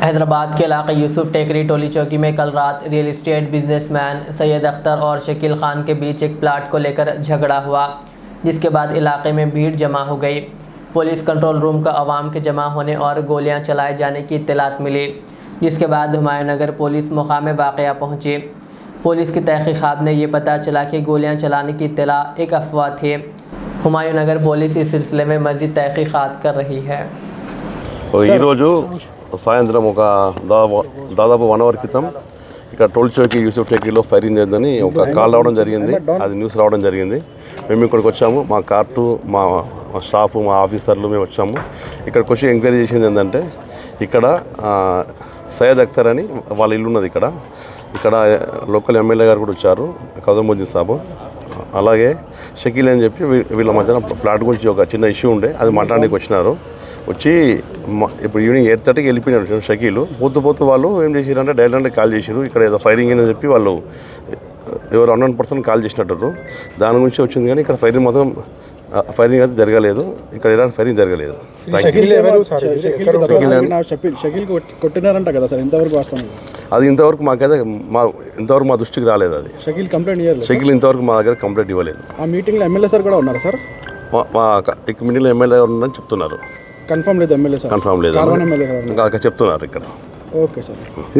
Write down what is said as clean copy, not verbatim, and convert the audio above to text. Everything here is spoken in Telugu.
हैदराबाद के इलाके यूसुफ टेकरी टोली चौकी में कल रात real estate businessman Syed Akhtar और शकील खान के बीच एक प्लाट को लेकर झगड़ा हुआ, जिसके बाद इलाके में भीड़ जमा हो गई। पुलिस कंट्रोल रूम का अवाम के जमा होने और गोलियां चलाए जाने की इत्तलात मिली, जिसके बाद हुमायूं नगर पुलिस मुकाम वाक़या पहुंची। पुलिस की तहक़ीक़ात ने यह पता चला कि गोलियां चलाने की इत्तला एक अफवाह थी। हुमायूं नगर पुलिस इस सिलसिले में मज़ीद तहक़ीक़ात कर रही है। సాయంత్రం ఒక దాదాపు 1 అవర్ క్రితం ఇక్కడ టోల్ చౌకీ యూసుఫ్ టేకరీలో ఫైరింగ్ జరిగిందని ఒక కాల్ రావడం జరిగింది. అది న్యూస్ రావడం జరిగింది. మేము ఇక్కడికి వచ్చాము, మా కార్టు, మా స్టాఫ్, మా ఆఫీసర్లు మేము వచ్చాము. ఇక్కడికి వచ్చి ఎంక్వైరీ చేసింది ఏంటంటే ఇక్కడ సయ్యద్ అఖ్తర్ అని వాళ్ళ ఇల్లు ఉన్నది. ఇక్కడ లోకల్ ఎమ్మెల్యే గారు కూడా వచ్చారు, కౌదముద్దీన్ సాబు. అలాగే షకీల్ అని చెప్పి వీళ్ళ మధ్యన ప్లాట్ గురించి ఒక చిన్న ఇష్యూ ఉండే, అది మాట్లాడడానికి వచ్చినారు. వచ్చి ఇప్పుడు ఈవినింగ్ 8:30కి వెళ్ళిపోయినారు షకీలు. పోతూ వాళ్ళు ఏం చేశారంటే డైరెక్ట్గా కాల్ చేశారు, ఇక్కడ ఏదో ఫైరింగ్ అని చెప్పి వాళ్ళు ఎవరు అన్నోన్ పర్సన్ కాల్ చేసినట్టు. దాని గురించి వచ్చింది, కానీ ఇక్కడ ఫైరింగ్ అయితే జరగలేదు. ఇక్కడ ఎలాంటి ఫైరింగ్ జరగలేదు. అది ఇంతవరకు మాకైతే మా దృష్టికి రాలేదు. అది షకీల్ ఇంతవరకు మా దగ్గర కంప్లైంట్ ఇవ్వలేదు. ఆ మీటింగ్లో ఎమ్మెల్యే సార్ కూడా ఉన్నారు సార్? మా మీటింగ్లో ఎమ్మెల్యే ఉన్నారని చెప్తున్నారు. కన్ఫర్మ్ లేదు ఎమ్మెల్యే సార్? కన్ఫర్మ్ లేదు, ఇంకా చెప్తున్నారు ఇక్కడ. Okay sir.